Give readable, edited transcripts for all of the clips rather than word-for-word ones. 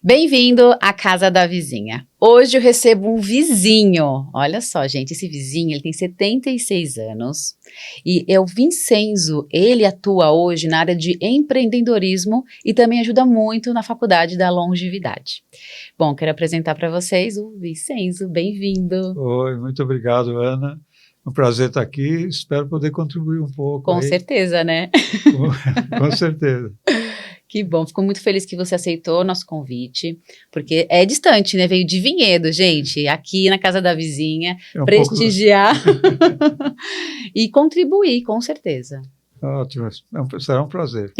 Bem-vindo à casa da vizinha. Hoje eu recebo um vizinho. Olha só, gente, esse vizinho, ele tem 76 anos e é o Vincenzo. Ele atua hoje na área de empreendedorismo e também ajuda muito na faculdade da longevidade. Bom, quero apresentar para vocês o Vincenzo. Bem-vindo. Oi, muito obrigado, Ana. É um prazer estar aqui. Espero poder contribuir um pouco. Com certeza, né? Com certeza. Que bom, fico muito feliz que você aceitou o nosso convite, porque é distante, né? Veio de Vinhedo, gente, aqui na casa da vizinha, prestigiar e contribuir, com certeza. Ótimo, será um prazer.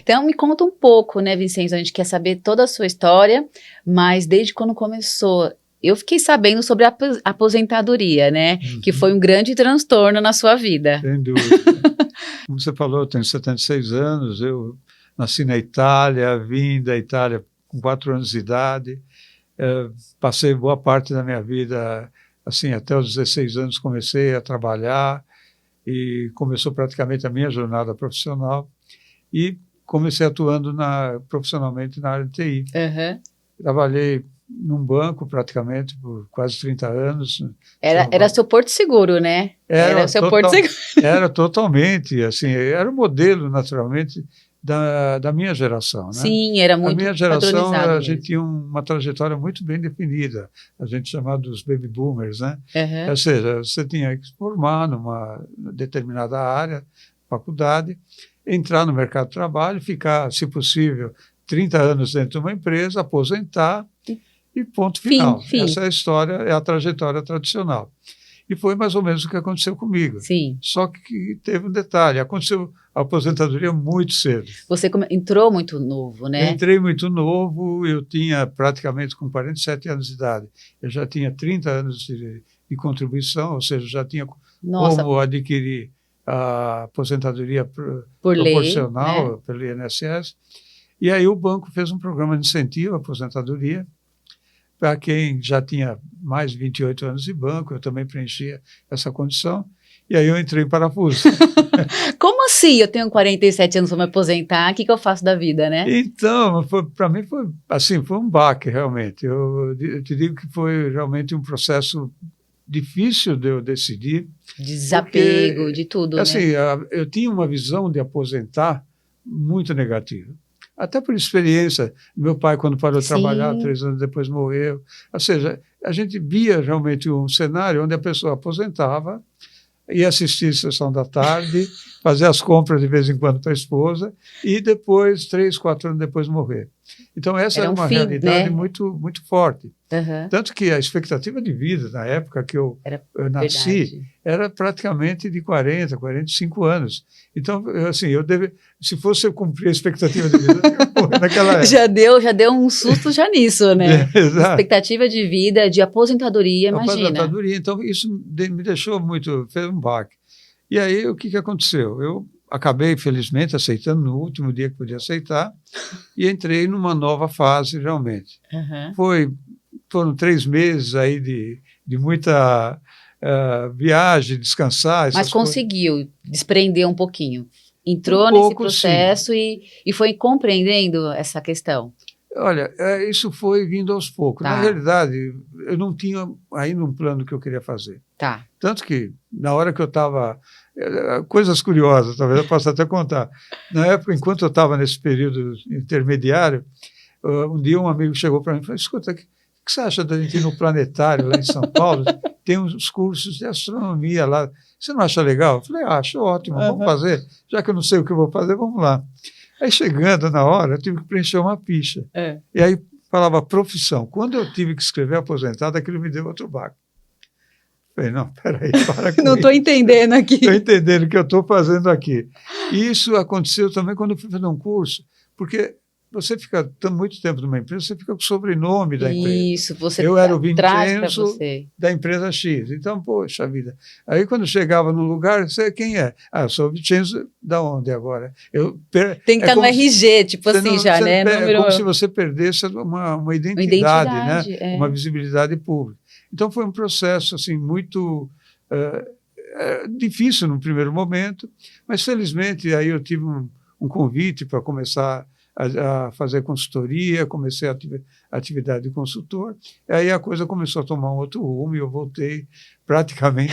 Então, me conta um pouco, né, Vincenzo? A gente quer saber toda a sua história, mas desde quando começou. Eu fiquei sabendo sobre a aposentadoria, né? Uhum. Que foi um grande transtorno na sua vida. Sem dúvida. Como você falou, eu tenho 76 anos, eu nasci na Itália, vim da Itália com 4 anos de idade, passei boa parte da minha vida, assim, até os 16 anos comecei a trabalhar e começou praticamente a minha jornada profissional e comecei atuando profissionalmente na área de TI. Uhum. Trabalhei num banco praticamente por quase 30 anos. Era seu porto seguro, né? Era seu porto seguro. Era totalmente, assim, era o modelo, naturalmente, da minha geração, né? Sim, era muito. A minha geração, a mesmo. gente tinha uma trajetória muito bem definida, a gente chamava dos baby boomers, né? Uhum. Ou seja, você tinha que se formar numa determinada área, faculdade, entrar no mercado de trabalho, ficar, se possível, 30 anos dentro de uma empresa, aposentar e ponto final. Fim. Essa é a história, é a trajetória tradicional. E foi mais ou menos o que aconteceu comigo. Sim. Só que teve um detalhe, aconteceu a aposentadoria muito cedo. Você entrou muito novo, né? Eu entrei muito novo, eu tinha praticamente com 47 anos de idade. Eu já tinha 30 anos de contribuição, ou seja, já tinha como adquirir a aposentadoria proporcional lei, né? pelo INSS. E aí o banco fez um programa de incentivo à aposentadoria, para quem já tinha mais de 28 anos de banco, eu também preenchia essa condição, e aí eu entrei em parafuso. Como assim? Eu tenho 47 anos, vou me aposentar, o que eu faço da vida, né? Então, para mim foi assim, foi um baque, realmente. Eu te digo que foi realmente um processo difícil de eu decidir. Desapego, porque, de tudo, assim, né? Eu tinha uma visão de aposentar muito negativa. Até por experiência, meu pai, quando parou de trabalhar, 3 anos depois morreu. Ou seja, a gente via realmente um cenário onde a pessoa aposentava, ia assistir a sessão da tarde, fazer as compras de vez em quando para a esposa e depois, 3, 4 anos depois, morrer. Então, essa era uma realidade, né? muito, muito forte. Uhum. Tanto que a expectativa de vida, na época que eu nasci, era praticamente de 40, 45 anos. Então, assim, se fosse eu cumprir a expectativa de vida, eu ia morrer naquela época. Já deu um susto já nisso, né? Exato. Expectativa de vida, de aposentadoria, imagina. Aposentadoria, então isso me deixou fez um baque. E aí, o que aconteceu? Eu acabei, felizmente, aceitando no último dia que podia aceitar e entrei numa nova fase, realmente. Uhum. Foram 3 meses aí de muita viagem, descansar. Mas conseguiu desprender um pouquinho. Entrou nesse processo e foi compreendendo essa questão. Olha, isso foi vindo aos poucos. Tá. Na realidade, eu não tinha ainda um plano que eu queria fazer. Tá. Tanto que, na hora que eu estava... Coisas curiosas, talvez eu possa até contar. Na época, enquanto eu estava nesse período intermediário, um dia um amigo chegou para mim e falou: escuta, o que você acha da gente ir no planetário lá em São Paulo? Tem uns cursos de astronomia lá. Você não acha legal? Eu falei: acho ótimo, vamos fazer. Já que eu não sei o que eu vou fazer, vamos lá. Aí, chegando na hora, eu tive que preencher uma ficha. E aí falava profissão. Quando eu tive que escrever aposentado, aquilo me deu outro baque. Falei: não, peraí, para com Não estou entendendo aqui. Estou entendendo o que eu estou fazendo aqui. E isso aconteceu também quando eu fui fazer um curso, porque você fica muito tempo numa empresa, você fica com o sobrenome da empresa. Isso, você eu era o traz para Vincenzo você da empresa X. Então, poxa vida. Aí, quando chegava no lugar, você quem é? Ah, eu sou o Vincenzo da onde agora? Tem que estar no RG, tipo assim, né? É como se você perdesse uma identidade, né? É. Uma visibilidade pública. Então, foi um processo assim, muito difícil no primeiro momento, mas, felizmente, aí eu tive um convite para começar a fazer consultoria, comecei a atividade de consultor, e aí a coisa começou a tomar um outro rumo e eu voltei praticamente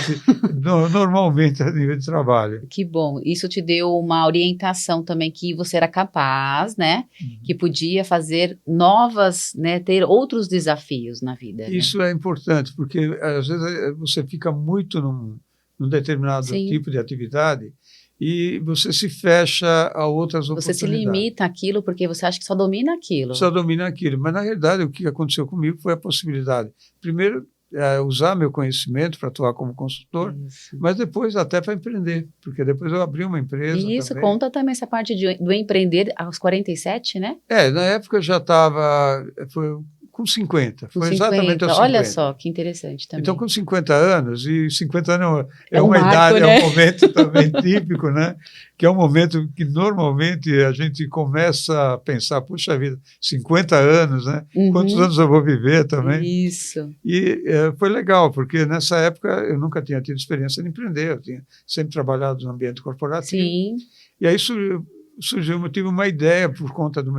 normalmente a nível de trabalho. Que bom. Isso te deu uma orientação também que você era capaz, né? Que podia fazer novas, né? Ter outros desafios na vida. Isso é importante, porque às vezes você fica muito num determinado Sim. tipo de atividade e você se fecha a outras Você oportunidades. se limita àquilo porque você acha que só domina aquilo. Só domina aquilo. Mas, na realidade, o que aconteceu comigo foi a possibilidade, primeiro, usar meu conhecimento para atuar como consultor, mas depois até para empreender, porque depois eu abri uma empresa Isso, também. conta também essa parte do empreender aos 47, né? Na época eu já estava, foi com 50, foi 50. exatamente aos 50. Olha só, que interessante também. Então, com 50 anos, e 50 anos É um uma marco, idade, né? é um momento também típico, né? Que é um momento que normalmente a gente começa a pensar, puxa vida, 50 anos, né? Quantos anos eu vou viver também? Isso. E foi legal, porque nessa época eu nunca tinha tido experiência de empreender, eu tinha sempre trabalhado no ambiente corporativo. Sim. E aí surgiu, eu tive uma ideia por conta de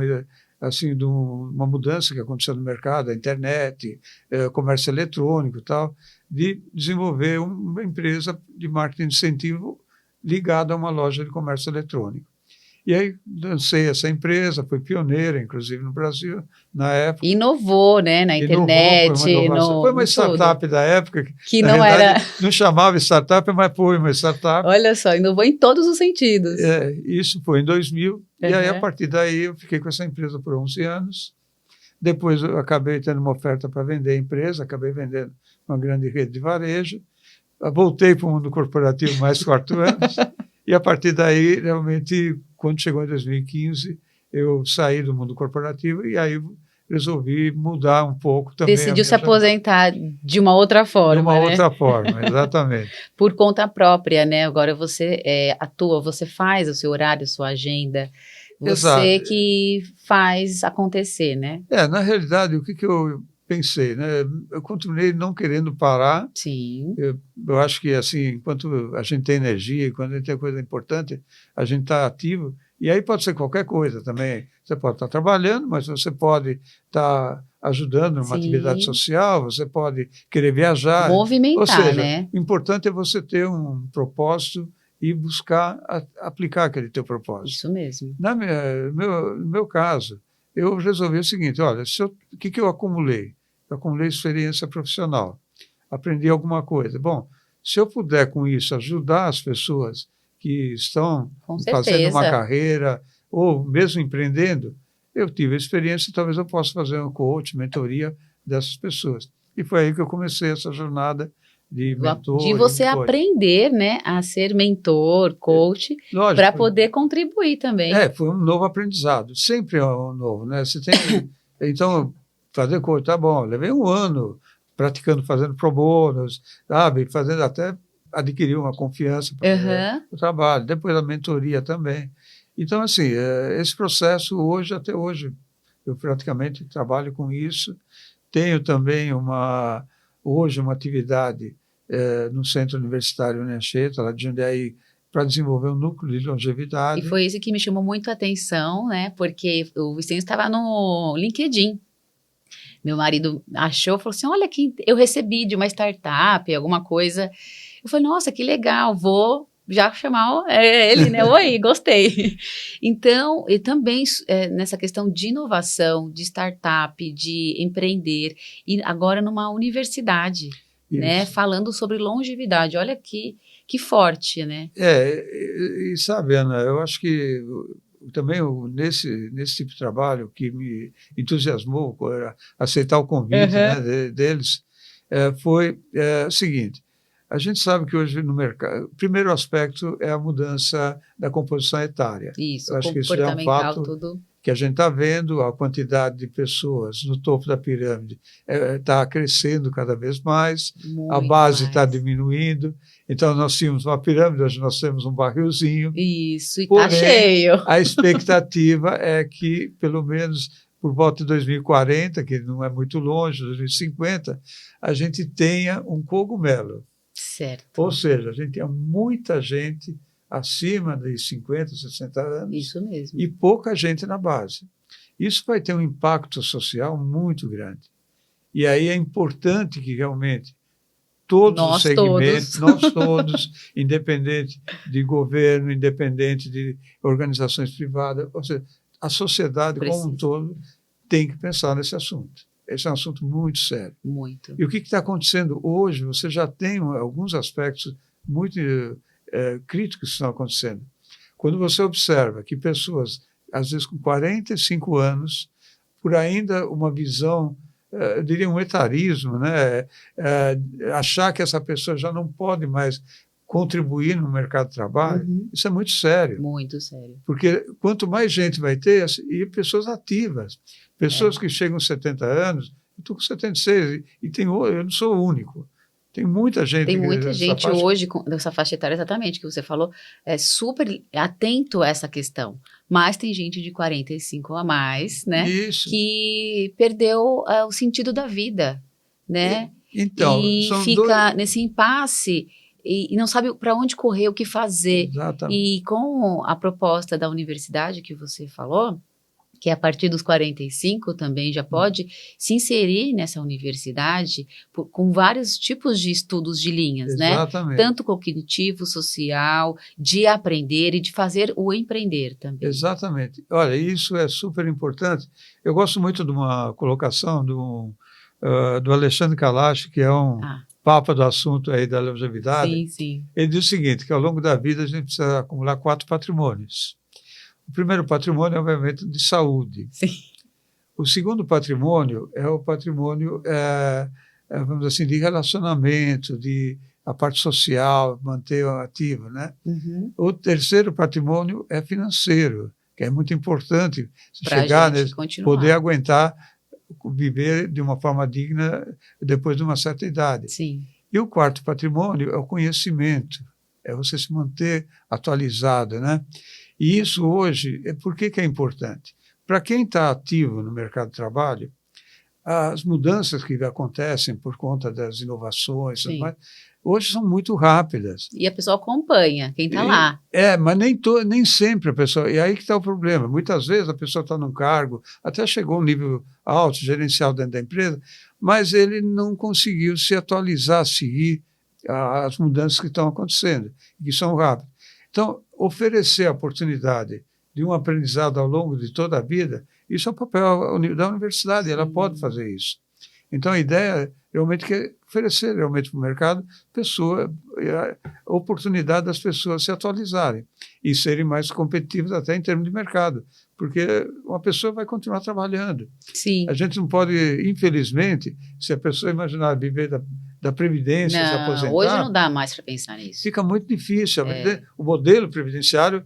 uma mudança que aconteceu no mercado, a internet, comércio eletrônico e tal, de desenvolver uma empresa de marketing de incentivo ligada a uma loja de comércio eletrônico. E aí lancei essa empresa, foi pioneira, inclusive no Brasil, na época. Inovou, né? Na internet. Foi uma startup da época que não era. Não chamava startup, mas foi uma startup. Olha só, inovou em todos os sentidos. Isso foi em 2000. E aí, a partir daí, eu fiquei com essa empresa por 11 anos. Depois, eu acabei tendo uma oferta para vender a empresa, acabei vendendo uma grande rede de varejo. Voltei para o mundo corporativo mais 4 anos. E, a partir daí, realmente, quando chegou em 2015, eu saí do mundo corporativo e aí resolvi mudar um pouco também. Decidiu se aposentar de uma outra forma, De uma outra forma, exatamente. Por conta própria, né? Agora você atua, você faz o seu horário, sua agenda. Você Exato. que faz acontecer, né? Na realidade, o que eu pensei, né? Eu continuei não querendo parar. Sim. Eu acho que, assim, enquanto a gente tem energia, quando a gente tem coisa importante, a gente está ativo. E aí pode ser qualquer coisa também. Você pode estar trabalhando, mas você pode estar ajudando numa atividade social, você pode querer viajar. Movimentar, ou seja, né? O importante é você ter um propósito e buscar aplicar aquele teu propósito. Isso mesmo. No meu caso, eu resolvi o seguinte, olha, o que eu acumulei? Eu acumulei experiência profissional, aprendi alguma coisa. Bom, se eu puder com isso ajudar as pessoas que estão fazendo uma carreira ou mesmo empreendendo, eu tive experiência e talvez eu possa fazer um coach, mentoria dessas pessoas. E foi aí que eu comecei essa jornada de mentor. De você aprender, né, a ser mentor, coach, para poder contribuir também. Foi um novo aprendizado. Sempre é um novo, né? Você tem então, fazer coach, tá bom, levei 1 ano praticando, fazendo pro bono, sabe? Fazendo até adquirir uma confiança para o trabalho. Depois a mentoria também. Então, assim, esse processo até hoje, eu praticamente trabalho com isso. Tenho também hoje uma atividade no Centro Universitário Anchieta, lá de Jundiaí, para desenvolver um núcleo de longevidade. E foi isso que me chamou muito a atenção, né? Porque o Vicente estava no LinkedIn. Meu marido achou, falou assim, olha que eu recebi de uma startup, alguma coisa. Eu falei, nossa, que legal, vou já chamar ele, né? Oi, gostei. Então, e também nessa questão de inovação, de startup, de empreender, e agora numa universidade, né? Falando sobre longevidade. Olha que forte, né? E sabe, Ana, eu acho que também nesse tipo de trabalho que me entusiasmou, aceitar o convite né, deles, foi o seguinte. A gente sabe que hoje no mercado, o primeiro aspecto é a mudança da composição etária. Isso, eu acho que isso é um fato que a gente está vendo, a quantidade de pessoas no topo da pirâmide está crescendo cada vez mais, a base está diminuindo. Então, nós tínhamos uma pirâmide, hoje nós temos um barrilzinho. Isso, e está cheio. A expectativa é que, pelo menos por volta de 2040, que não é muito longe, 2050, a gente tenha um cogumelo. Certo. Ou seja, a gente tem muita gente acima de 50, 60 anos. Isso mesmo. E pouca gente na base. Isso vai ter um impacto social muito grande. E aí é importante que realmente todos os segmentos, nós todos, independente de governo, independente de organizações privadas, ou seja, a sociedade como um todo tem que pensar nesse assunto. Esse é um assunto muito sério. Muito. E o que está acontecendo hoje? Você já tem alguns aspectos muito críticos que estão acontecendo. Quando você observa que pessoas, às vezes com 45 anos, por ainda uma visão, eu diria um etarismo, né? Achar que essa pessoa já não pode mais contribuir no mercado de trabalho, isso é muito sério. Muito sério. Porque quanto mais gente vai ter, e pessoas ativas, pessoas que chegam aos 70 anos, eu estou com 76, eu não sou o único. Tem muita gente. Tem muita gente hoje, dessa faixa etária, exatamente, que você falou, é super atento a essa questão. Mas tem gente de 45 a mais, né? Isso. Que perdeu o sentido da vida, né? Então, e fica nesse impasse e não sabe para onde correr, o que fazer. Exatamente. E com a proposta da universidade que você falou, que a partir dos 45 também já pode se inserir nessa universidade com vários tipos de estudos de linhas, Exatamente. Né? Tanto cognitivo, social, de aprender e de fazer o empreender também. Exatamente. Olha, isso é super importante. Eu gosto muito de uma colocação do Alexandre Kalash, que é um papa do assunto aí da longevidade. Sim, sim. Ele diz o seguinte, que ao longo da vida a gente precisa acumular 4 patrimônios. O primeiro patrimônio é, obviamente, de saúde. Sim. O segundo patrimônio é o patrimônio, vamos dizer assim, de relacionamento, de a parte social, manter ativo, né? O terceiro patrimônio é financeiro, que é muito importante chegar nesse, poder aguentar viver de uma forma digna depois de uma certa idade. Sim. E o quarto patrimônio é o conhecimento, é você se manter atualizado, né? E isso hoje, por que é importante? Para quem está ativo no mercado de trabalho, as mudanças que acontecem por conta das inovações, hoje são muito rápidas. E a pessoa acompanha, quem está lá. Mas nem sempre a pessoa... E aí que está o problema. Muitas vezes a pessoa está num cargo, até chegou a um nível alto, gerencial dentro da empresa, mas ele não conseguiu se atualizar, seguir as mudanças que estão acontecendo, que são rápidas. Então, oferecer a oportunidade de um aprendizado ao longo de toda a vida, isso é o papel da universidade, ela pode fazer isso. Então, a ideia realmente é oferecer realmente para o mercado a oportunidade das pessoas se atualizarem e serem mais competitivas até em termos de mercado, porque uma pessoa vai continuar trabalhando. Sim. A gente não pode, infelizmente, se a pessoa imaginar viver da previdência, se aposentar... Hoje não dá mais para pensar nisso. Fica muito difícil. O modelo previdenciário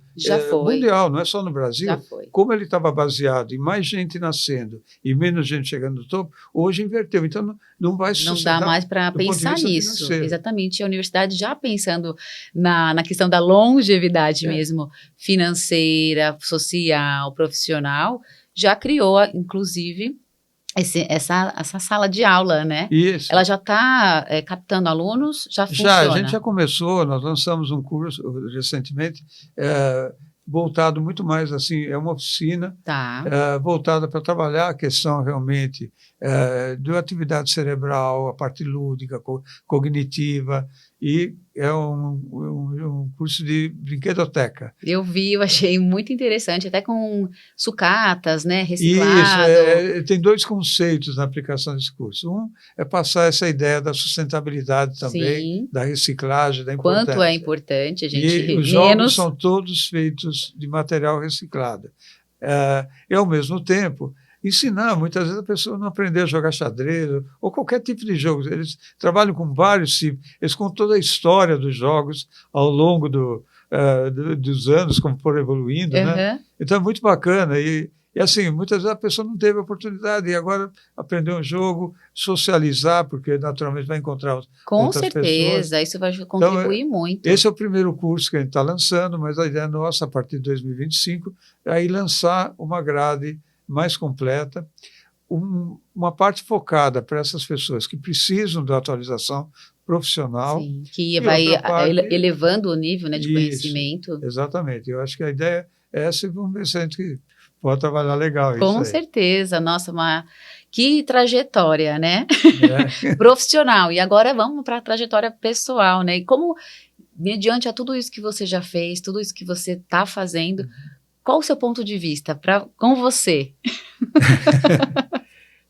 mundial, não é só no Brasil. Já foi. Como ele estava baseado em mais gente nascendo e menos gente chegando no topo, hoje inverteu. Então, não vai sustentar. Não dá mais para pensar nisso. Financeiro. Exatamente. A universidade já pensando na questão da longevidade mesmo, financeira, social, profissional, já criou, inclusive... Essa sala de aula, né? Isso. Ela já está captando alunos? Já funciona? A gente já começou, nós lançamos um curso recentemente, voltado muito mais assim, é uma oficina voltada para trabalhar a questão realmente da atividade cerebral, a parte lúdica, cognitiva, e é um curso de brinquedoteca. Eu vi, eu achei muito interessante, até com sucatas, né, reciclado. Isso, tem 2 conceitos na aplicação desse curso. Um é passar essa ideia da sustentabilidade também, da reciclagem, da importância. Quanto é importante a gente... E os jogos são todos feitos de material reciclado. E, ao mesmo tempo, ensinar, muitas vezes a pessoa não aprender a jogar xadrez ou qualquer tipo de jogo. Eles trabalham com vários tipos, eles contam toda a história dos jogos ao longo dos anos, como foram evoluindo, né? Então é muito bacana. E assim, muitas vezes a pessoa não teve a oportunidade e agora aprender um jogo, socializar, porque naturalmente vai encontrar outras pessoas. Com certeza, isso vai contribuir muito. Esse é o primeiro curso que a gente está lançando, mas a ideia nossa, a partir de 2025, é aí lançar uma grade mais completa, uma parte focada para essas pessoas que precisam da atualização profissional. Sim, que vai elevando o nível, né, de conhecimento. Exatamente. Eu acho que a ideia é essa, e vamos ver se a gente pode trabalhar legal. Com isso aí. certeza. Nossa, que trajetória, né? É. Profissional. E agora vamos para a trajetória pessoal, né? E como, mediante a tudo isso que você já fez, tudo isso que você está fazendo, qual o seu ponto de vista com você?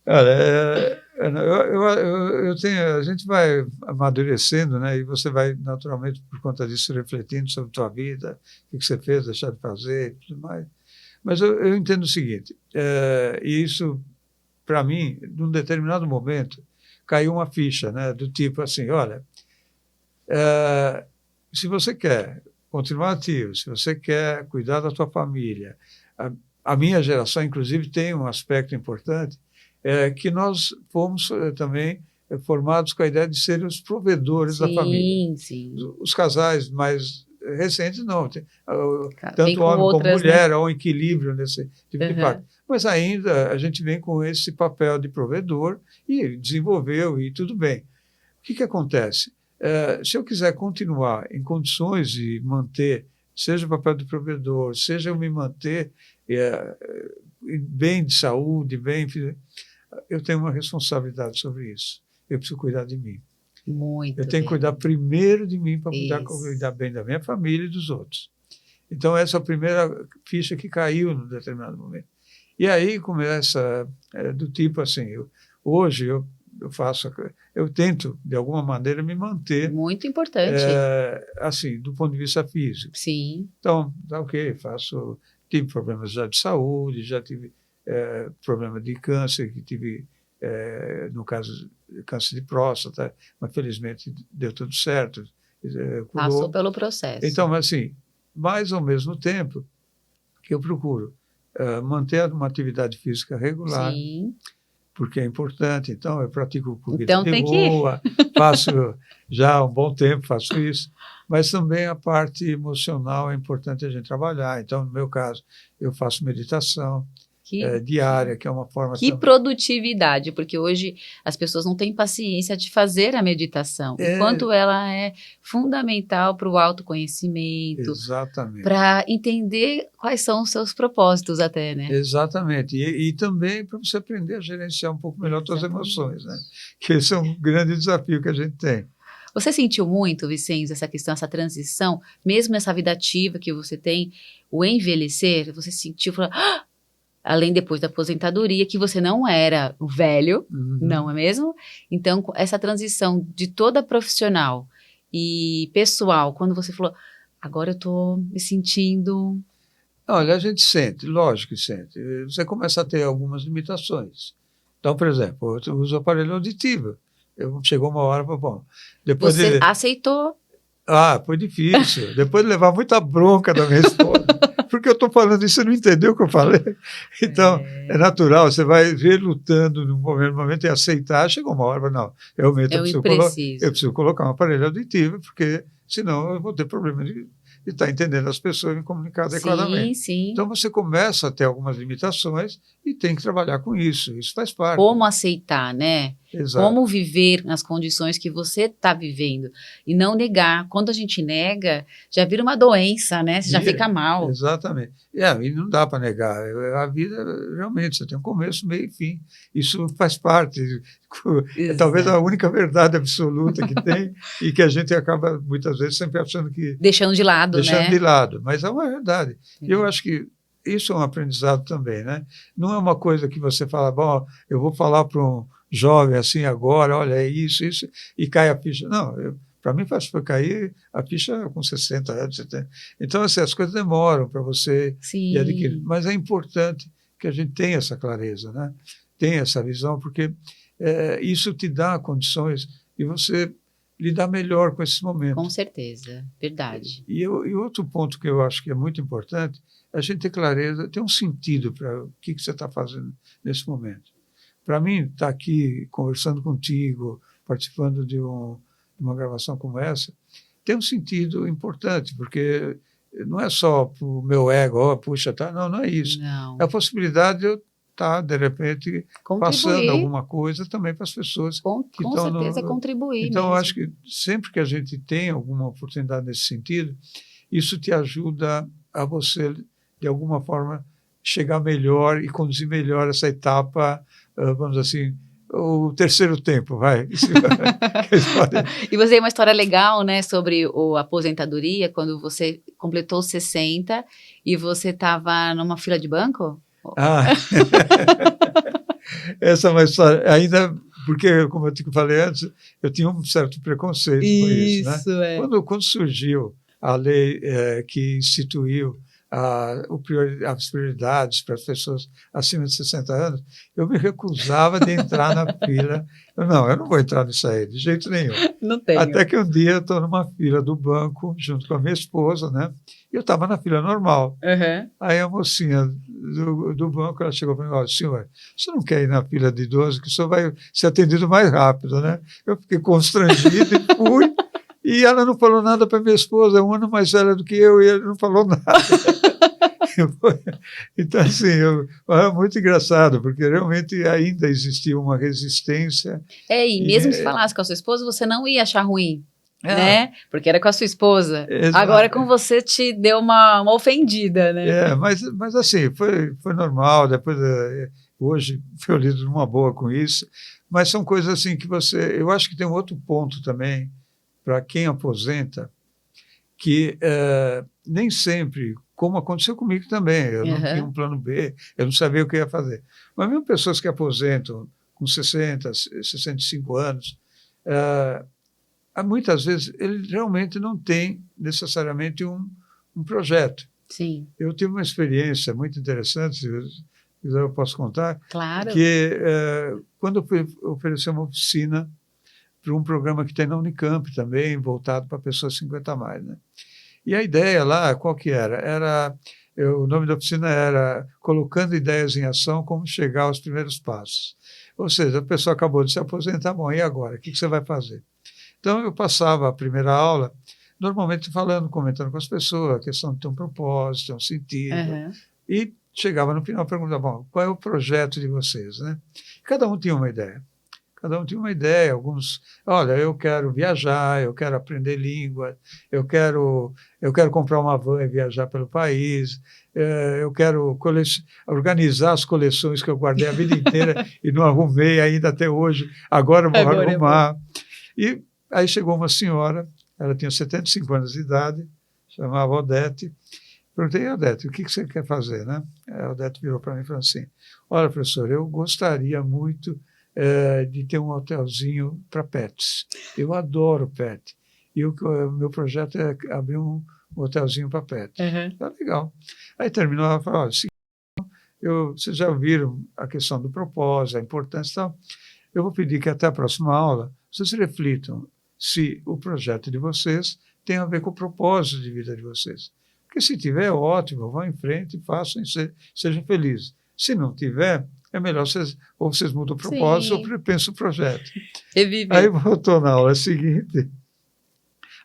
Olha, eu tenho, a gente vai amadurecendo, né? E você vai, naturalmente, por conta disso, refletindo sobre a tua vida, o que você fez, deixar de fazer e tudo mais. Mas eu entendo o seguinte, e isso, para mim, num determinado momento, caiu uma ficha, né? Do tipo assim, olha, se você quer continuar ativo, se você quer cuidar da tua família, a minha geração, inclusive, tem um aspecto importante, que nós fomos também formados com a ideia de serem os provedores da família. Sim. Os casais mais recentes, não. Vem Tanto com homem como outras, mulher, né? há um equilíbrio nesse tipo de parte. Mas ainda a gente vem com esse papel de provedor e desenvolveu, e tudo bem. O que acontece? Se eu quiser continuar em condições de manter, seja o papel de provedor, seja eu me manter bem de saúde, eu tenho uma responsabilidade sobre isso. Eu preciso cuidar de mim. Muito eu tenho que cuidar primeiro de mim para cuidar bem da minha família e dos outros. Então, essa é a primeira ficha que caiu num determinado momento. E aí começa do tipo assim, hoje eu tento, de alguma maneira, me manter. Muito importante. Assim, do ponto de vista físico. Sim. Então, ok, tive problemas já de saúde, já tive problema de câncer, que tive, no caso, câncer de próstata, mas felizmente deu tudo certo. Passou pelo processo. Então, assim, mas ao mesmo tempo que eu procuro manter uma atividade física regular, Sim. porque é importante. Então, eu pratico corrida de rua, faço já há um bom tempo, faço isso, mas também a parte emocional é importante a gente trabalhar. Então, no meu caso, eu faço meditação diária, que é uma forma... Que produtividade, porque hoje as pessoas não têm paciência de fazer a meditação, enquanto ela é fundamental para o autoconhecimento, para entender quais são os seus propósitos até, né? Exatamente, e também para você aprender a gerenciar um pouco melhor suas emoções, né? Que esse é um grande desafio que a gente tem. Você sentiu muito, Vicenzo, essa questão, essa transição, mesmo essa vida ativa que você tem, o envelhecer, você sentiu, falou, além depois da aposentadoria, que você não era velho, não é mesmo? Então, essa transição de toda profissional e pessoal, quando você falou, agora eu estou me sentindo... Olha, a gente sente, lógico que sente. Você começa a ter algumas limitações. Então, por exemplo, eu uso aparelho auditivo. Chegou uma hora, bom... Depois você aceitou? Foi difícil. Depois de levar muita bronca da minha esposa. Porque eu estou falando isso, você não entendeu o que eu falei. Então, é natural, você vai ver lutando num momento e aceitar. Chegou uma hora, não, realmente eu preciso colocar um aparelho auditivo, porque senão eu vou ter problema de estar entendendo as pessoas e me comunicar adequadamente. Sim. Então, você começa a ter algumas limitações e tem que trabalhar com isso. Isso faz parte. Como aceitar, né? Exato. Como viver nas condições que você está vivendo e não negar. Quando a gente nega, já vira uma doença, né? Você já fica mal. Exatamente. E não dá para negar. A vida, realmente, você tem um começo, meio e fim. Isso faz parte. É talvez a única verdade absoluta que tem e que a gente acaba, muitas vezes, sempre achando que... Deixando de lado, Deixando de lado. Mas é uma verdade. E eu acho que isso é um aprendizado também, né? Não é uma coisa que você fala, bom, eu vou falar para um jovem assim agora, olha, é isso, e cai a ficha. Não, para mim foi cair a ficha com 60 anos, 70. Então, assim, as coisas demoram para você ir adquirir. Mas é importante que a gente tenha essa clareza, né? Tenha essa visão, porque isso te dá condições de você lidar melhor com esses momentos. Com certeza, verdade. E outro ponto que eu acho que é muito importante é a gente ter clareza, ter um sentido para o que você está fazendo nesse momento. Para mim, estar aqui conversando contigo, participando de uma gravação como essa, tem um sentido importante, porque não é só para o meu ego, puxa, não é isso. Não. É a possibilidade de eu estar, de repente, passando alguma coisa também para as pessoas que estão... Com certeza, contribuir Então, mesmo. eu acho que sempre que a gente tem alguma oportunidade nesse sentido, isso te ajuda a você, de alguma forma, chegar melhor e conduzir melhor essa etapa, vamos dizer assim, o terceiro tempo, vai. E você tem uma história legal, né, sobre a aposentadoria, quando você completou os 60 e você estava numa fila de banco? Ah, essa é uma história, ainda porque, como eu te falei antes, eu tinha um certo preconceito com isso, né? Quando surgiu a lei que instituiu as prioridades para as pessoas acima de 60 anos, eu me recusava de entrar na fila. Eu não vou entrar nisso aí, de jeito nenhum. Não tenho. Até que um dia eu estou numa fila do banco, junto com a minha esposa, né? E eu estava na fila normal. Uhum. Aí a mocinha do banco, ela chegou para mim, olha, senhor, você não quer ir na fila de idoso, que o senhor vai ser atendido mais rápido, né? Eu fiquei constrangido e fui. E ela não falou nada para minha esposa, é um ano mais velha do que eu, e ele não falou nada. Então, assim, é muito engraçado, porque realmente ainda existia uma resistência. E mesmo se falasse com a sua esposa, você não ia achar ruim, né? Porque era com a sua esposa. Exato. Agora com você te deu uma ofendida, né? Mas assim, foi normal, depois hoje foi lido numa boa com isso, mas são coisas assim que eu acho que tem um outro ponto também, para quem aposenta, que nem sempre, como aconteceu comigo também, eu não tinha um plano B, eu não sabia o que ia fazer. Mas mesmo pessoas que aposentam com 60, 65 anos, muitas vezes ele realmente não tem necessariamente um projeto. Sim. Eu tive uma experiência muito interessante, se quiser eu posso contar, claro. Que quando eu fui oferecer uma oficina para um programa que tem na Unicamp também, voltado para pessoas 50 a mais, né? E a ideia lá, qual que era? O nome da oficina era Colocando Ideias em Ação, como chegar aos primeiros passos. Ou seja, a pessoa acabou de se aposentar, bom, e agora? O que você vai fazer? Então, eu passava a primeira aula, normalmente comentando com as pessoas, a questão de ter um propósito, ter um sentido, e chegava no final e perguntava, bom, qual é o projeto de vocês, né? Cada um tinha uma ideia. Alguns, olha, eu quero viajar, eu quero aprender língua, eu quero comprar uma van e viajar pelo país, eu quero organizar as coleções que eu guardei a vida inteira e não arrumei ainda até hoje, agora eu vou arrumar. E aí chegou uma senhora, ela tinha 75 anos de idade, chamava Odete. Perguntei, Odete, o que você quer fazer, né? A Odete virou para mim e falou assim, olha, professor, eu gostaria muito de ter um hotelzinho para pets. Eu adoro pet. E o meu projeto é abrir um hotelzinho para pet. Tá legal. Aí terminou, ela falou, olha, vocês já ouviram a questão do propósito, a importância e tal. Eu vou pedir que até a próxima aula vocês reflitam se o projeto de vocês tem a ver com o propósito de vida de vocês. Porque se tiver, ótimo, vão em frente, façam e sejam felizes. Se não tiver, é melhor vocês mudam o propósito ou repensam o projeto. Aí voltou na aula seguinte,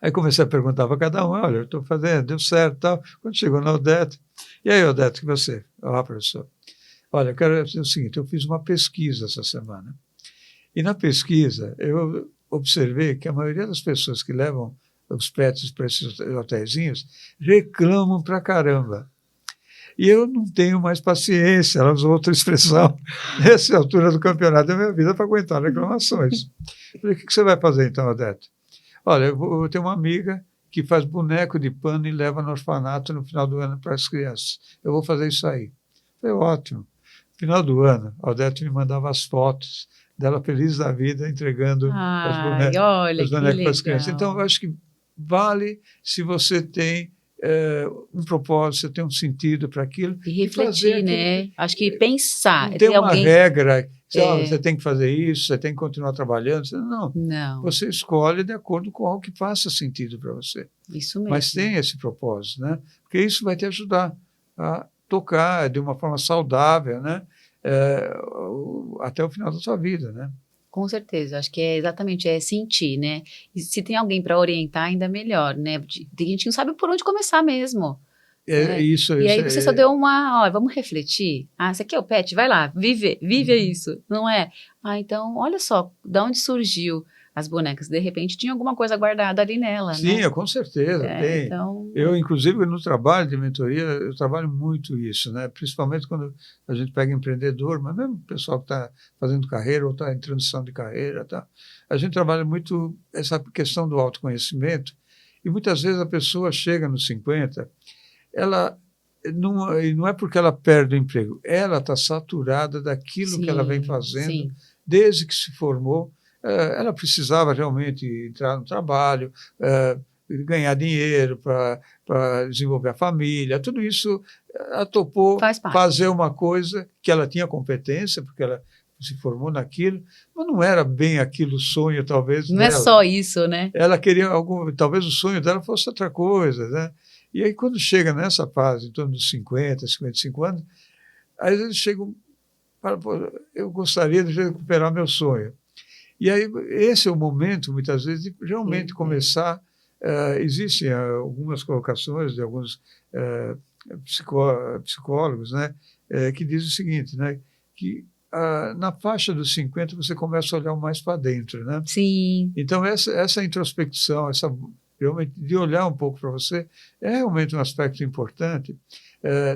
aí comecei a perguntar para cada um, olha, eu estou fazendo, deu certo e tal. Quando chegou na Odete, e aí, Odete, que você? Professor, olha, eu quero dizer o seguinte, eu fiz uma pesquisa essa semana. E na pesquisa, eu observei que a maioria das pessoas que levam os pets para esses hotelzinhos reclamam pra caramba. E eu não tenho mais paciência, ela usou outra expressão, nessa altura do campeonato da minha vida, para aguentar reclamações. Eu falei, o que você vai fazer então, Odete? Olha, eu tenho uma amiga que faz boneco de pano e leva no orfanato no final do ano para as crianças. Eu vou fazer isso aí. Foi ótimo. No final do ano, a Odete me mandava as fotos dela feliz da vida, entregando os bonecos para as crianças. Então, eu acho que vale se você tem um propósito, você tem um sentido para aquilo. E refletir, né? Acho que pensar. Não tem uma regra, você tem que fazer isso, você tem que continuar trabalhando. Não. Você escolhe de acordo com o que faça sentido para você. Isso mesmo. Mas tem esse propósito, né? Porque isso vai te ajudar a tocar de uma forma saudável, né? Até o final da sua vida, né? Com certeza, acho que exatamente sentir, né? E se tem alguém para orientar, ainda melhor, né? Tem gente que não sabe por onde começar mesmo. Isso. E aí você só deu vamos refletir. Você quer o pet? Vai lá, vive isso, não é? Então, olha só, de onde surgiu as bonecas. De repente tinha alguma coisa guardada ali nela, Sim, né? com certeza, tem. Então, Eu, inclusive, no trabalho de mentoria, eu trabalho muito isso, né? Principalmente quando a gente pega empreendedor, mas mesmo o pessoal que está fazendo carreira ou está em transição de carreira, tá? A gente trabalha muito essa questão do autoconhecimento e muitas vezes a pessoa chega nos 50, ela não, e não é porque ela perde o emprego, ela está saturada daquilo que ela vem sim, fazendo sim. desde que se formou. Ela precisava realmente entrar no trabalho, ganhar dinheiro para desenvolver a família, tudo isso. Ela topou Faz parte. fazer uma coisa que ela tinha competência, porque ela se formou naquilo, mas não era bem aquilo o sonho, talvez, Não é dela. só isso, né? Ela queria algo, talvez o sonho dela fosse outra coisa, né? E aí, quando chega nessa fase, em torno dos 50, 55 anos, aí eles chegam para, pô, eu gostaria de recuperar meu sonho. E aí, esse é o momento, muitas vezes, de realmente começar. Existem algumas colocações de alguns psicólogos, né, que dizem o seguinte, né, que na faixa dos 50 você começa a olhar mais para dentro, né? Sim, Então, essa introspecção, realmente de olhar um pouco para você, é realmente um aspecto importante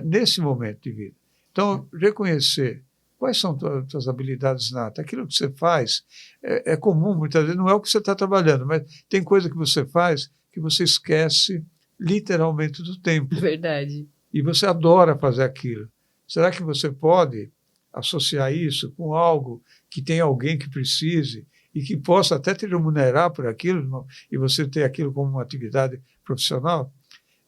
nesse momento de vida. Então, reconhecer quais são tuas habilidades natas. Aquilo que você faz é comum, muitas vezes não é o que você está trabalhando, mas tem coisa que você faz que você esquece literalmente do tempo. verdade. E você adora fazer aquilo. Será que você pode associar isso com algo que tem alguém que precise e que possa até te remunerar por aquilo, e você ter aquilo como uma atividade profissional?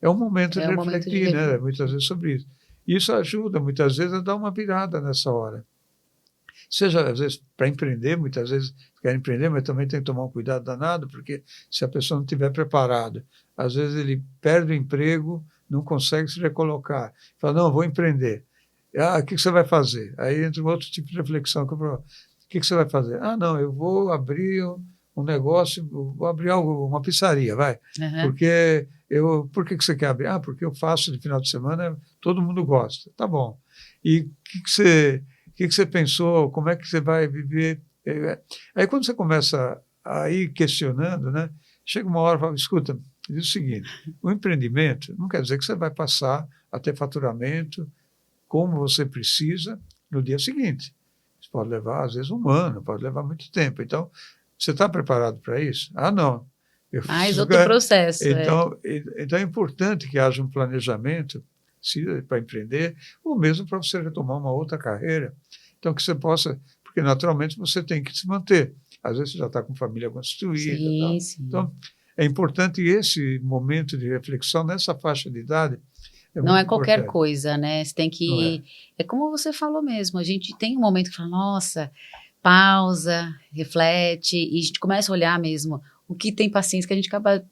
É um momento de É o momento de refletir, né, muitas refletir. vezes sobre isso. E isso ajuda, muitas vezes, a dar uma virada nessa hora. Seja, às vezes, para empreender, muitas vezes quer empreender, mas também tem que tomar um cuidado danado, porque se a pessoa não estiver preparada, às vezes ele perde o emprego, não consegue se recolocar. Fala, não, vou empreender. O que você vai fazer? Aí entra um outro tipo de reflexão. O que você vai fazer? Não, eu vou abrir um negócio, vou abrir uma pizzaria, vai. Aham. Por que você quer abrir? Porque eu faço de final de semana, todo mundo gosta. Tá bom. E o que você pensou? Como é que você vai viver? Aí, quando você começa a ir questionando, né, chega uma hora e fala, escuta, diz o seguinte, o empreendimento não quer dizer que você vai passar a ter faturamento como você precisa no dia seguinte. Isso pode levar, às vezes, um ano, pode levar muito tempo. Então, você está preparado para isso? Não. Eu Mais preciso outro ganhar. processo, Então é importante que haja um planejamento para empreender, ou mesmo para você retomar uma outra carreira. Então, que você possa, porque naturalmente você tem que se manter. Às vezes você já está com família constituída. Sim, Tal. sim. Então, é importante esse momento de reflexão nessa faixa de idade, é Não é muito qualquer importante, coisa, né? Você tem não é? que. É como você falou mesmo, a gente tem um momento que fala, nossa, pausa, reflete, e a gente começa a olhar mesmo o que tem paciência, que a gente acaba.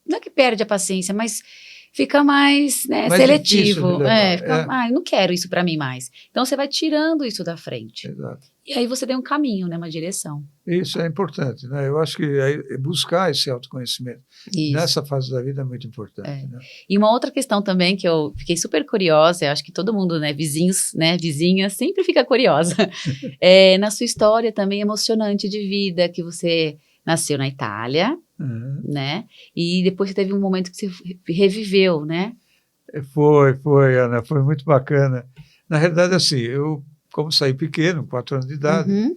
Não é que perde a paciência, mas fica mais, né, Mais difícil de seletivo. levar. Fica, eu não quero isso para mim mais. Então você vai tirando isso da frente. Exato. E aí você tem um caminho, né, uma direção. Isso é importante, né? Eu acho que buscar esse autoconhecimento Isso. nessa fase da vida é muito importante, É. né? E uma outra questão também que eu fiquei super curiosa, eu acho que todo mundo, né, vizinhos, né, vizinha, sempre fica curiosa. Na sua história também emocionante de vida, que você nasceu na Itália, Uhum. né, e depois você teve um momento que você reviveu, né? Foi, Ana, foi muito bacana. Na realidade, assim, eu, como saí pequeno, 4 anos de idade, Uhum.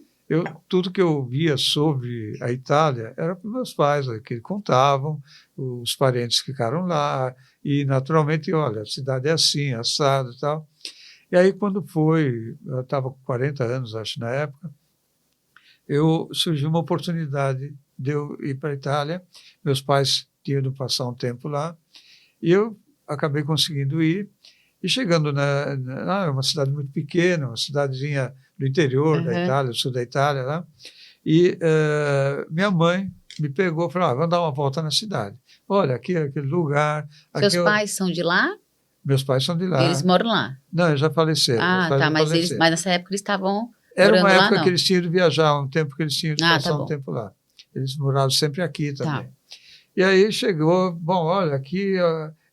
tudo que eu via sobre a Itália era para meus pais, que contavam, os parentes ficaram lá, e naturalmente, olha, a cidade é assim, assado e tal. E aí, quando eu estava com 40 anos, acho, na época, surgiu uma oportunidade de eu ir para a Itália. Meus pais tinham ido passar um tempo lá, e eu acabei conseguindo ir. E chegando é uma cidade muito pequena, uma cidadezinha do interior da Uhum. Itália, do sul da Itália, lá. E minha mãe me pegou e falou, vamos dar uma volta na cidade. Olha, aqui é aquele lugar. Seus pais são de lá? Meus pais são de Eles lá. moram lá? Não, eles já faleceram. Meus pais Tá, já faleceram. mas nessa época eles estavam Era uma morando lá, época que não? eles tinham de viajar, um tempo que eles tinham de Tá passar um bom. tempo lá. Eles moravam sempre aqui Tá. também. E aí chegou, bom, olha, aqui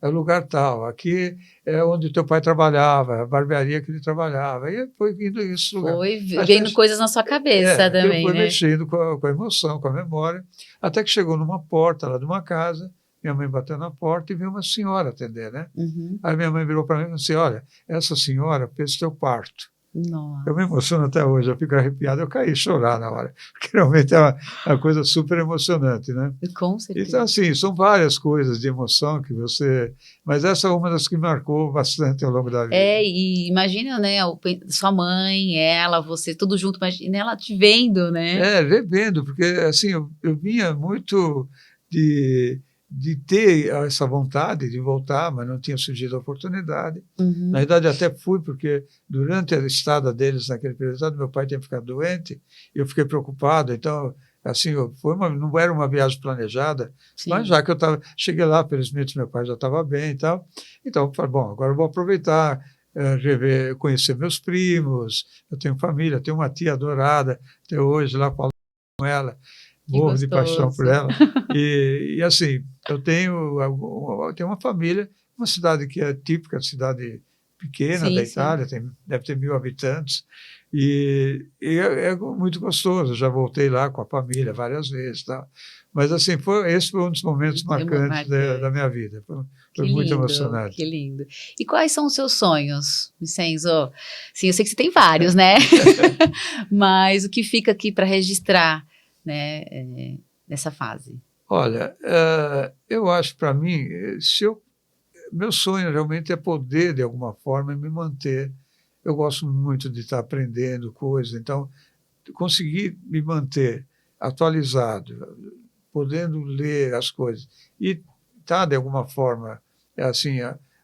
é o lugar tal, aqui é onde teu pai trabalhava, a barbearia que ele trabalhava. E foi indo isso lugar. Foi vendo coisas na sua cabeça Aquilo também, foi né? mexendo com a emoção, com a memória, até que chegou numa porta lá de uma casa, minha mãe bateu na porta e viu uma senhora atender, né? Uhum. Aí minha mãe virou para mim e disse, olha, essa senhora fez teu parto. Nossa. Eu me emociono até hoje, eu fico arrepiado, eu caí a chorar na hora, porque realmente é uma coisa super emocionante, né? Com certeza. Então, assim, são várias coisas de emoção que você... Mas essa é uma das que marcou bastante ao longo da vida. E imagina, né, sua mãe, ela, você, tudo junto, imagina ela te vendo, né? Revendo, porque, assim, eu vinha muito de ter essa vontade de voltar, mas não tinha surgido a oportunidade. Uhum. Na verdade, até fui, porque durante a estada deles naquele período, meu pai tinha ficado doente, e eu fiquei preocupado. Então, assim, não era uma viagem planejada, Sim. mas já que eu cheguei lá, felizmente meu pai já estava bem e tal, então eu falei, bom, agora eu vou aproveitar, conhecer meus primos, eu tenho família, tenho uma tia adorada, até hoje lá falo com ela, morro de paixão por ela, e assim, eu tenho uma família, uma cidade que é típica, cidade pequena da Itália, deve ter 1.000 habitantes, e é muito gostoso. Já voltei lá com a família várias vezes, tá? Mas assim, esse foi um dos momentos marcantes da minha vida. Foi muito emocionante. Que lindo. E quais são os seus sonhos, Vincenzo? Sim, eu sei que você tem vários, né? Mas o que fica aqui para registrar, né, nessa fase? Olha, eu acho, para mim, meu sonho realmente é poder, de alguma forma, me manter. Eu gosto muito de estar aprendendo coisas, então, conseguir me manter atualizado, podendo ler as coisas e estar, de alguma forma, assim,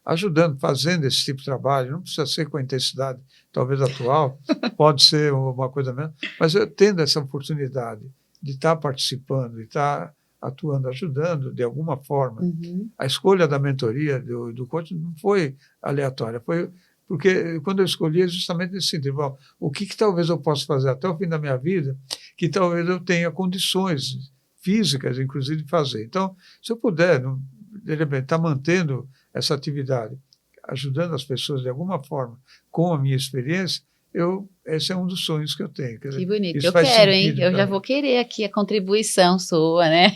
ajudando, fazendo esse tipo de trabalho, não precisa ser com a intensidade, talvez, atual, pode ser uma coisa menos, mas eu tendo essa oportunidade de estar participando, de estar atuando, ajudando, de alguma forma. Uhum. A escolha da mentoria do coach não foi aleatória, foi porque quando eu escolhi é justamente nesse sentido, bom, o que talvez eu possa fazer até o fim da minha vida, que talvez eu tenha condições físicas, inclusive, de fazer. Então, se eu puder, de repente, estar mantendo essa atividade, ajudando as pessoas de alguma forma, com a minha experiência, esse é um dos sonhos que eu tenho. Que bonito. Eu quero, hein? Eu já vou querer aqui a contribuição sua, né?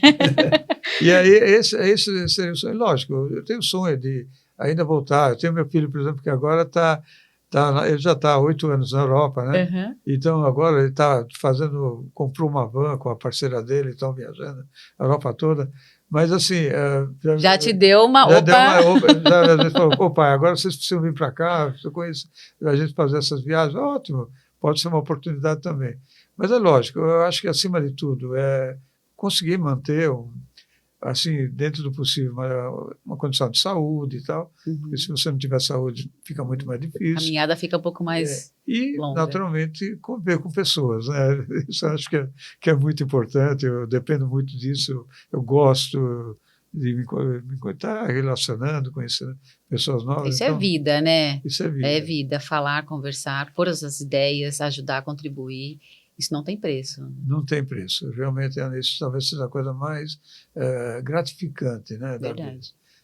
E aí, esse seria o sonho. Lógico, eu tenho o sonho de ainda voltar. Eu tenho meu filho, por exemplo, que agora ele já está há 8 anos na Europa, né? Uhum. Então, agora ele está comprou uma van com a parceira dele, estão viajando a Europa toda. Mas, assim... já te deu uma... Já falou, pai, agora vocês precisam vir para cá, a gente fazer essas viagens. Ótimo, pode ser uma oportunidade também. Mas é lógico, eu acho que, acima de tudo, é conseguir manter assim, dentro do possível, uma condição de saúde e tal, porque se você não tiver saúde, fica muito mais difícil. A caminhada fica um pouco mais longa. Naturalmente, conviver com pessoas, né? Isso eu acho que é muito importante, eu dependo muito disso, eu gosto de me estar relacionando, conhecendo pessoas novas. Isso então, é vida, né? Isso é vida. É vida, falar, conversar, pôr as ideias, ajudar, contribuir. Isso não tem preço. Não tem preço. Realmente, isso talvez seja a coisa mais gratificante, né, da vida.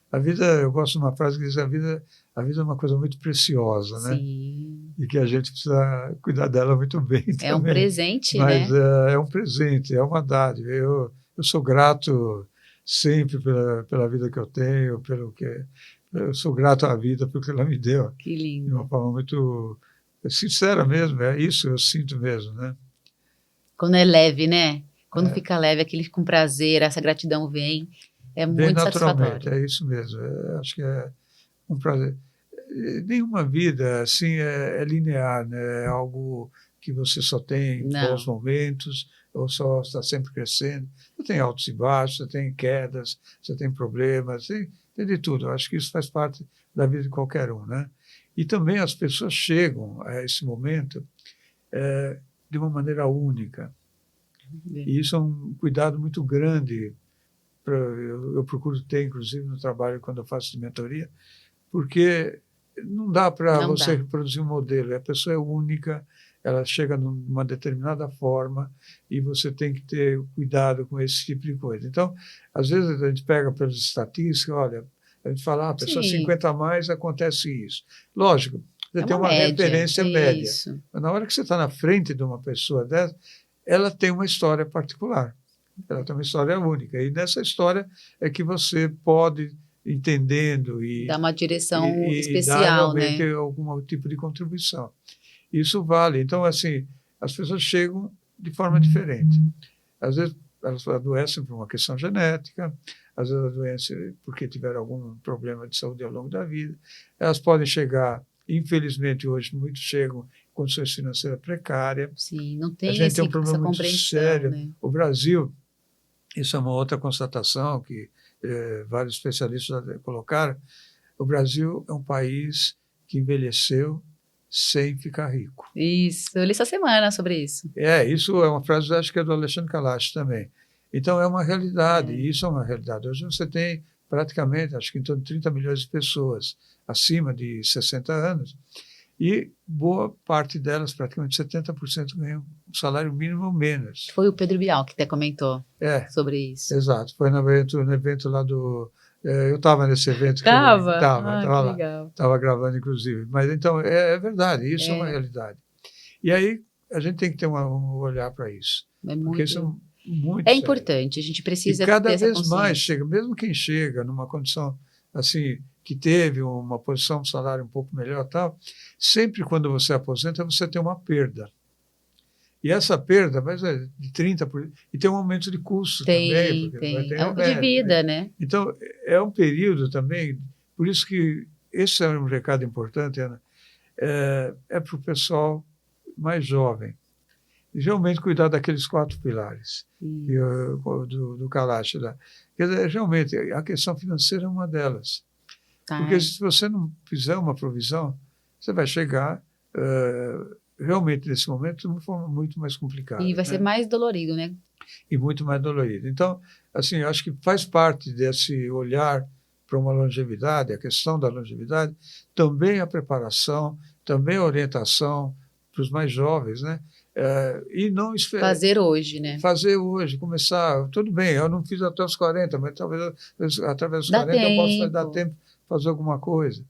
A vida, eu gosto de uma frase que diz a vida é uma coisa muito preciosa, né? Sim. E que a gente precisa cuidar dela muito bem também. É um presente, mas, né? Mas é um presente, é uma dádiva. Eu sou grato sempre pela vida que eu tenho, eu sou grato à vida pelo que ela me deu. Que lindo. De uma forma muito sincera mesmo, é isso eu sinto mesmo, né? Quando é leve, né? Quando fica leve, aquele com prazer, essa gratidão vem, é muito satisfatório. É isso mesmo, acho que é um prazer. Nenhuma vida assim é linear, né? É algo que você só tem bons momentos, ou só está sempre crescendo. Você tem altos e baixos, você tem quedas, você tem problemas, tem de tudo. Eu acho que isso faz parte da vida de qualquer um, né? E também as pessoas chegam a esse momento de uma maneira única. E isso é um cuidado muito grande. Eu procuro ter, inclusive, no trabalho, quando eu faço de mentoria, porque não dá para você reproduzir um modelo. A pessoa é única, ela chega numa determinada forma e você tem que ter cuidado com esse tipo de coisa. Então, às vezes, a gente pega pelas estatísticas, olha, A gente fala, a pessoa Sim. 50 a mais, acontece isso. Lógico, você tem uma média, referência média. isso. Mas na hora que você está na frente de uma pessoa dessa, ela tem uma história particular. Ela tem uma história única. E nessa história é que você pode, entendendo Dá uma direção e dar especial, realmente né? algum tipo de contribuição. Isso vale. Então, assim, as pessoas chegam de forma diferente. Às vezes, elas adoecem por uma questão genética, às vezes adoecem porque tiveram algum problema de saúde ao longo da vida. Elas podem chegar, infelizmente, hoje, muitos chegam em condições financeiras precárias. Sim, não A tem gente tem um problema essa muito compreensão, sério. né? O Brasil, isso é uma outra constatação que vários especialistas colocaram, o Brasil é um país que envelheceu sem ficar rico. Isso, eu li essa semana sobre isso. Isso é uma frase, acho que é do Alexandre Kalash também. Então, é uma realidade, e isso é uma realidade. Hoje você tem praticamente, acho que em torno de 30 milhões de pessoas acima de 60 anos, e boa parte delas, praticamente 70%, ganham um salário mínimo ou menos. Foi o Pedro Bial que até comentou sobre isso. Exato. Foi no evento lá do... eu estava nesse evento. Estava lá. Legal. Estava gravando, inclusive. Mas, então, é verdade. Isso é uma realidade. E aí, a gente tem que ter um olhar para isso. Porque isso é muito sério. Importante. A gente precisa e cada ter essa vez consciência. mais chega, mesmo quem chega numa condição assim, que teve uma posição de salário um pouco melhor, tal, sempre quando você aposenta, você tem uma perda. E essa perda vai ser de 30%, e tem um aumento de custo também. Porque vai ter remédio, de vida, né? Então, é um período também, por isso que esse é um recado importante, Ana, é para o pessoal mais jovem. Realmente cuidar daqueles 4 pilares do Kalash. Quer dizer, realmente, a questão financeira é uma delas. Porque se você não fizer uma provisão, você vai chegar realmente nesse momento de uma forma muito mais complicada. E vai ser mais dolorido, né? E muito mais dolorido. Então, assim, eu acho que faz parte desse olhar para uma longevidade, a questão da longevidade, também a preparação, também a orientação para os mais jovens, né? E não esperar. Fazer hoje, né? Fazer hoje, começar. Tudo bem, eu não fiz até os 40, mas talvez através dos 40 eu possa dar tempo de fazer alguma coisa.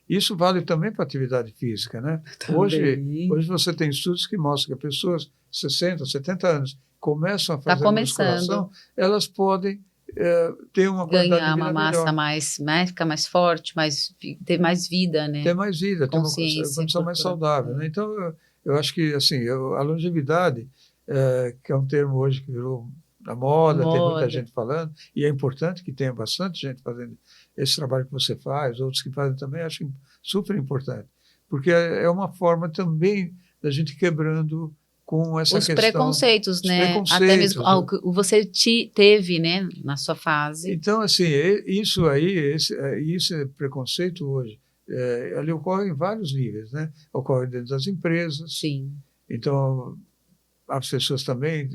Isso vale também para a atividade física, né? Hoje você tem estudos que mostram que pessoas 60, 70 anos começam a fazer musculação, elas podem ter uma qualidade de vida ganhar uma massa mais, ficar mais forte, ter mais vida, né? Ter mais vida, ter uma condição mais saudável. Né? Então, eu acho que assim, a longevidade, que é um termo hoje que virou a moda, tem muita gente falando, e é importante que tenha bastante gente fazendo esse trabalho que você faz, outros que fazem também, acho super importante, porque é uma forma também da gente quebrando com essa questão... Os preconceitos, né? Até mesmo você teve, né, na sua fase. Então, assim, isso aí, esse preconceito hoje, ele ocorre em vários níveis, né? Ocorre dentro das empresas. Sim. Então, as pessoas também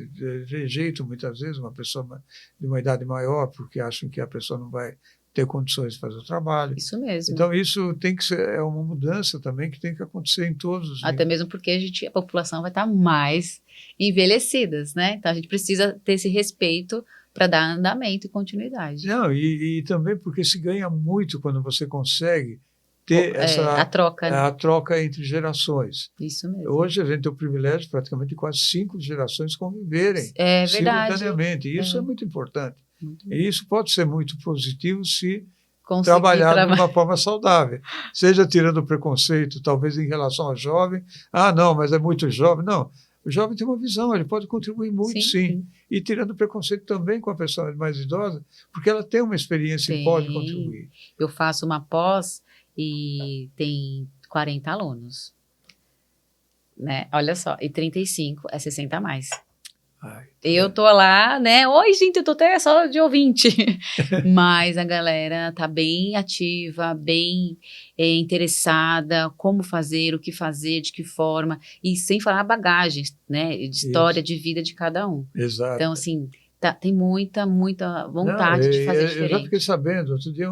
rejeitam muitas vezes uma pessoa de uma idade maior porque acham que a pessoa não vai ter condições de fazer o trabalho. Isso mesmo. Então, isso tem que ser uma mudança também que tem que acontecer em todos os níveis. Até mesmo porque a população vai estar mais envelhecidas, né? Então, a gente precisa ter esse respeito para dar andamento e continuidade. Não, e também porque se ganha muito quando você consegue ter a troca, né? A troca entre gerações. Isso mesmo. Hoje a gente tem o privilégio praticamente de quase 5 gerações conviverem verdade. Simultaneamente. E isso é muito importante. E isso pode ser muito positivo se trabalhar de uma forma saudável. Seja tirando o preconceito, talvez em relação ao jovem. Ah, não, mas é muito jovem. Não, o jovem tem uma visão, ele pode contribuir muito, sim. E tirando o preconceito também com a pessoa mais idosa, porque ela tem uma experiência e pode contribuir. Eu faço uma pós e tem 40 alunos, né? Olha só, e 35 é 60 a mais. Eu tô lá, né? Oi, gente, eu tô até só de ouvinte. Mas a galera tá bem ativa, bem interessada, como fazer, o que fazer, de que forma, e sem falar bagagens, né? De história de vida de cada um. Exato. Então, assim, tem muita vontade de fazer diferente. Eu já fiquei sabendo, outro dia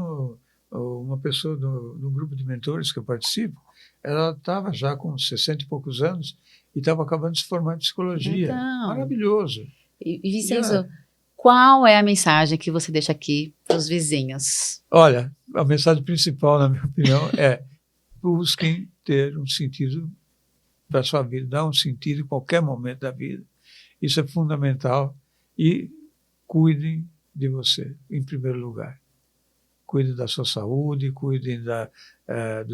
uma pessoa no grupo de mentores que eu participo, ela estava já com 60 e poucos anos e estava acabando de se formar em psicologia. Então, maravilhoso. E Vicenzo, qual é a mensagem que você deixa aqui para os vizinhos? Olha, a mensagem principal, na minha opinião, é busquem ter um sentido para a sua vida, dar um sentido em qualquer momento da vida. Isso é fundamental e cuidem de você, em primeiro lugar. Cuidem da sua saúde, cuidem da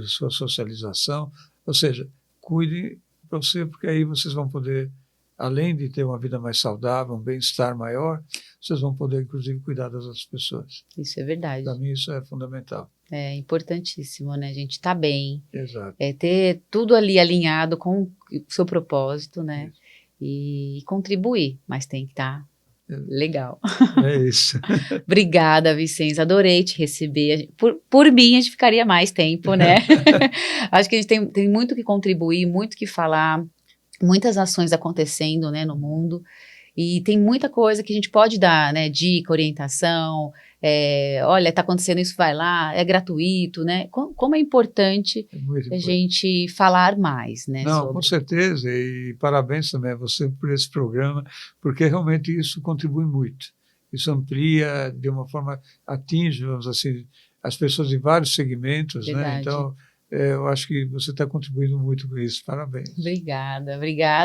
sua socialização, ou seja, cuidem para você, porque aí vocês vão poder, além de ter uma vida mais saudável, um bem-estar maior, vocês vão poder, inclusive, cuidar das outras pessoas. Isso é verdade. Para mim, isso é fundamental. É importantíssimo, né? A gente estar bem. Exato. Ter tudo ali alinhado com o seu propósito, né? Isso. E contribuir, mas tem que estar legal. É isso. Obrigada, Vicência. Adorei te receber. Por mim, a gente ficaria mais tempo, né? Acho que a gente tem muito que contribuir, muito que falar, muitas ações acontecendo, né, no mundo. E tem muita coisa que a gente pode dar, né? Dica, orientação. Olha, está acontecendo isso, vai lá, é gratuito, né? Como é importante a gente falar mais, né? Não, com certeza, e parabéns também a você por esse programa, porque realmente isso contribui muito. Isso amplia, de uma forma, atinge, vamos assim, as pessoas de vários segmentos, Verdade. né? Então, eu acho que você está contribuindo muito com isso. Parabéns. Obrigada.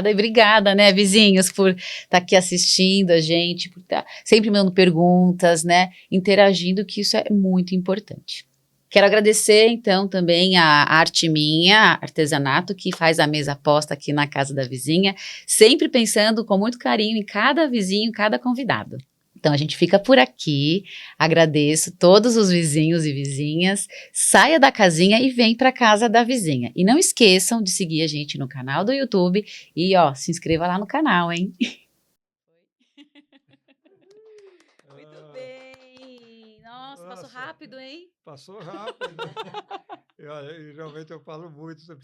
E obrigada, né, vizinhos, por estar aqui assistindo a gente, por estar sempre me dando perguntas, né, interagindo, que isso é muito importante. Quero agradecer, então, também a Arte Minha, Artesanato, que faz a mesa posta aqui na casa da vizinha, sempre pensando com muito carinho em cada vizinho, cada convidado. Então, a gente fica por aqui, agradeço todos os vizinhos e vizinhas, saia da casinha e vem para a casa da vizinha. E não esqueçam de seguir a gente no canal do YouTube e, se inscreva lá no canal, hein? Muito bem! Nossa, passou rápido, hein? Passou rápido. Realmente eu falo muito sobre